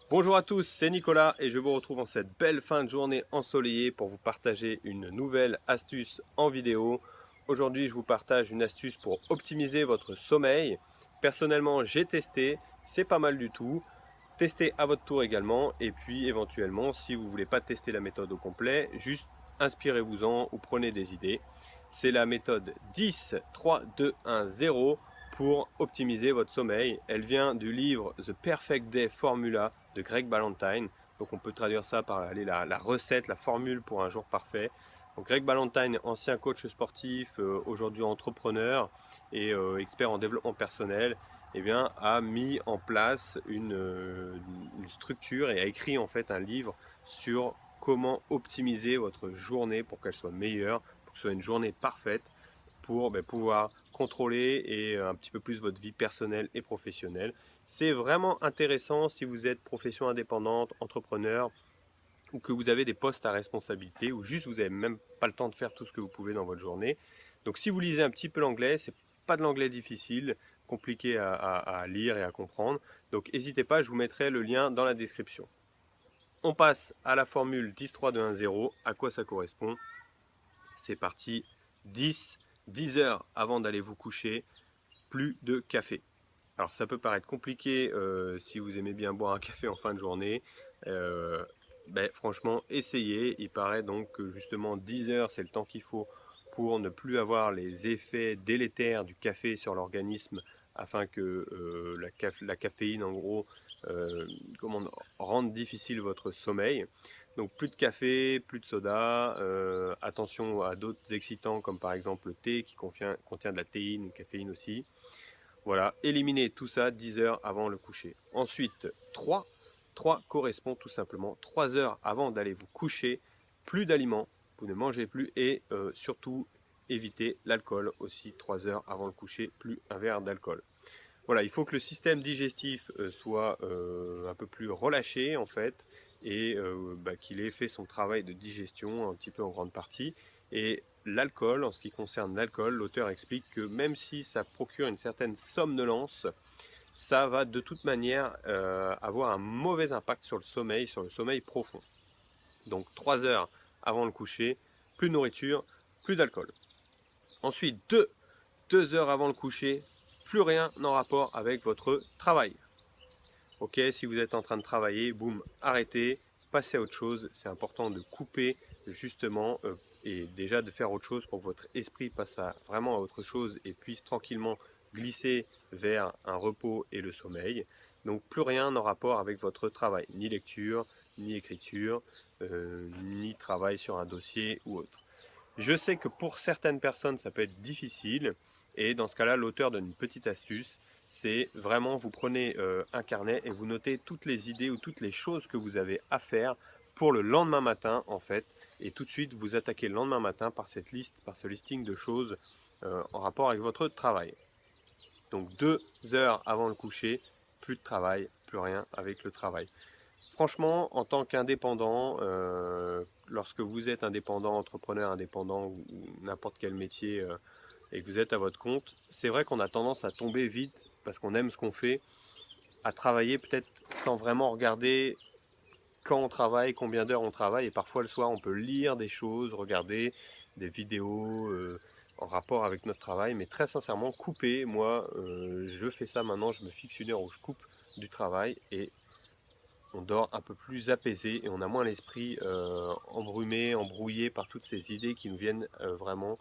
Bonjour à tous, c'est Nicolas et je vous retrouve en cette belle fin de journée ensoleillée pour vous partager une nouvelle astuce en vidéo. Aujourd'hui, je vous partage une astuce pour optimiser votre sommeil. Personnellement, j'ai testé, c'est pas mal du tout. Testez à votre tour également et puis éventuellement, si vous ne voulez pas tester la méthode au complet, juste inspirez-vous-en ou prenez des idées. C'est la méthode 10-3-2-1-0 pour optimiser votre sommeil. Elle vient du livre The Perfect Day Formula de Greg Ballantyne. Donc on peut traduire ça par la recette, la formule pour un jour parfait. Donc Greg Ballantyne, ancien coach sportif, aujourd'hui entrepreneur et expert en développement personnel, eh bien, a mis en place une structure et a écrit en fait un livre sur comment optimiser votre journée pour qu'elle soit meilleure, pour que ce soit une journée parfaite, pour pouvoir contrôler et un petit peu plus votre vie personnelle et professionnelle. C'est vraiment intéressant si vous êtes profession indépendante, entrepreneur, ou que vous avez des postes à responsabilité, ou juste vous n'avez même pas le temps de faire tout ce que vous pouvez dans votre journée. Donc si vous lisez un petit peu l'anglais, c'est pas de l'anglais difficile, compliqué à lire et à comprendre. Donc n'hésitez pas, je vous mettrai le lien dans la description. On passe à la formule 10-3-2-1-0. À quoi ça correspond? C'est parti. 10 heures avant d'aller vous coucher, plus de café. Alors ça peut paraître compliqué si vous aimez bien boire un café en fin de journée. Euh, Franchement, essayez. Il paraît donc que justement 10 heures, c'est le temps qu'il faut pour ne plus avoir les effets délétères du café sur l'organisme afin que la caféine, en gros, euh, rende difficile votre sommeil. Donc plus de café, plus de soda, attention à d'autres excitants comme par exemple le thé qui contient de la théine, une caféine aussi. Voilà, éliminez tout ça 10 heures avant le coucher. Ensuite, 3 correspond tout simplement 3 heures avant d'aller vous coucher, plus d'aliments, vous ne mangez plus et surtout évitez l'alcool aussi 3 heures avant le coucher, plus un verre d'alcool. Voilà, il faut que le système digestif soit un peu plus relâché en fait et qu'il ait fait son travail de digestion un petit peu en grande partie. Et l'alcool, en ce qui concerne l'alcool, l'auteur explique que même si ça procure une certaine somnolence, ça va de toute manière avoir un mauvais impact sur le sommeil profond. Donc 3 heures avant le coucher, plus de nourriture, plus d'alcool. Ensuite, 2 heures avant le coucher, plus rien en rapport avec votre travail. Ok, si vous êtes en train de travailler, boum, arrêtez, passez à autre chose. C'est important de couper justement et déjà de faire autre chose pour que votre esprit passe vraiment à autre chose et puisse tranquillement glisser vers un repos et le sommeil. Donc plus rien en rapport avec votre travail, ni lecture, ni écriture, ni travail sur un dossier ou autre. Je sais que pour certaines personnes, ça peut être difficile. Et dans ce cas-là, l'auteur donne une petite astuce. C'est vraiment, vous prenez un carnet et vous notez toutes les idées ou toutes les choses que vous avez à faire pour le lendemain matin, en fait. Et tout de suite, vous attaquez le lendemain matin par cette liste, par ce listing de choses en rapport avec votre travail. Donc 2 heures avant le coucher, plus de travail, plus rien avec le travail. Franchement, en tant qu'indépendant, lorsque vous êtes indépendant, entrepreneur indépendant ou n'importe quel métier et que vous êtes à votre compte, c'est vrai qu'on a tendance à tomber vite parce qu'on aime ce qu'on fait, à travailler peut-être sans vraiment regarder quand on travaille, combien d'heures on travaille. Et parfois le soir, on peut lire des choses, regarder des vidéos en rapport avec notre travail. Mais très sincèrement, couper, moi, je fais ça maintenant, je me fixe une heure où je coupe du travail et on dort un peu plus apaisé et on a moins l'esprit embrumé, embrouillé par toutes ces idées qui nous viennent vraiment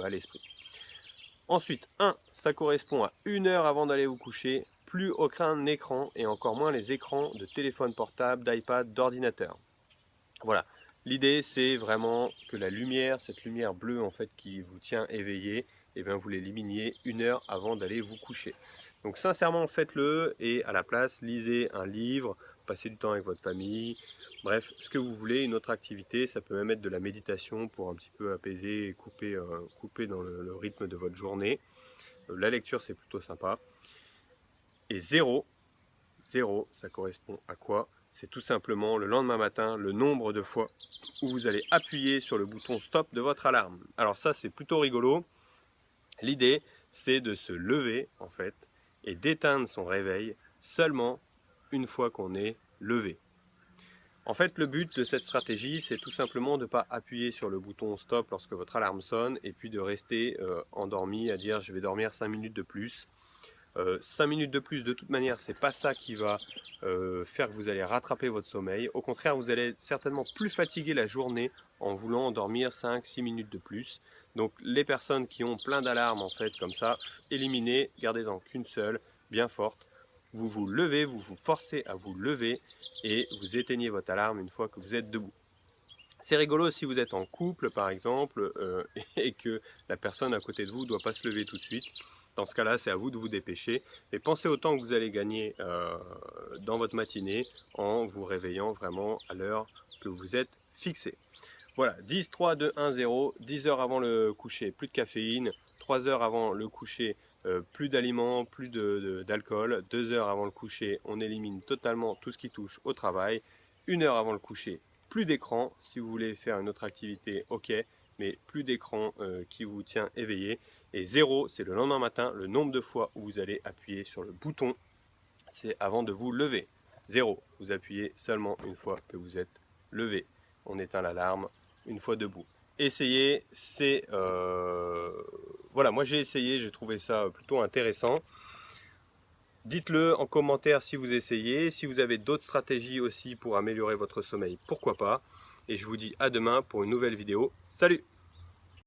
à l'esprit. Ensuite, ça correspond à 1 heure avant d'aller vous coucher, plus aucun écran et encore moins les écrans de téléphone portable, d'iPad, d'ordinateur. Voilà, l'idée c'est vraiment que la lumière, cette lumière bleue en fait qui vous tient éveillé, et bien vous l'éliminiez 1 heure avant d'aller vous coucher. Donc sincèrement faites-le et à la place lisez un livre, passez du temps avec votre famille, bref ce que vous voulez, une autre activité, ça peut même être de la méditation pour un petit peu apaiser et couper dans le rythme de votre journée. La lecture c'est plutôt sympa. Et 0, ça correspond à quoi? C'est tout simplement le lendemain matin, le nombre de fois où vous allez appuyer sur le bouton stop de votre alarme. Alors ça, c'est plutôt rigolo. L'idée, c'est de se lever, en fait, et d'éteindre son réveil seulement une fois qu'on est lever. En fait, le but de cette stratégie, c'est tout simplement de ne pas appuyer sur le bouton stop lorsque votre alarme sonne et puis de rester endormi à dire je vais dormir 5 minutes de plus. 5 minutes de plus, de toute manière, c'est pas ça qui va faire que vous allez rattraper votre sommeil. Au contraire, vous allez être certainement plus fatigué la journée en voulant dormir 5-6 minutes de plus. Donc les personnes qui ont plein d'alarmes en fait comme ça, éliminez, gardez-en qu'une seule, bien forte. Vous vous levez, vous vous forcez à vous lever et vous éteignez votre alarme une fois que vous êtes debout. C'est rigolo si vous êtes en couple par exemple et que la personne à côté de vous ne doit pas se lever tout de suite. Dans ce cas-là, c'est à vous de vous dépêcher. Mais pensez au temps que vous allez gagner dans votre matinée en vous réveillant vraiment à l'heure que vous êtes fixé. Voilà, 10, 3, 2, 1, 0, 10 heures avant le coucher, plus de caféine, 3 heures avant le coucher, plus d'aliments, plus d'alcool, 2 heures avant le coucher, on élimine totalement tout ce qui touche au travail, 1 heure avant le coucher, plus d'écran, si vous voulez faire une autre activité, ok, mais plus d'écran qui vous tient éveillé, et 0, c'est le lendemain matin, le nombre de fois où vous allez appuyer sur le bouton, c'est avant de vous lever. 0, vous appuyez seulement une fois que vous êtes levé. On éteint l'alarme une fois debout. Essayez, c'est... Voilà, moi j'ai essayé, j'ai trouvé ça plutôt intéressant. Dites-le en commentaire si vous essayez, si vous avez d'autres stratégies aussi pour améliorer votre sommeil, pourquoi pas. Et je vous dis à demain pour une nouvelle vidéo. Salut!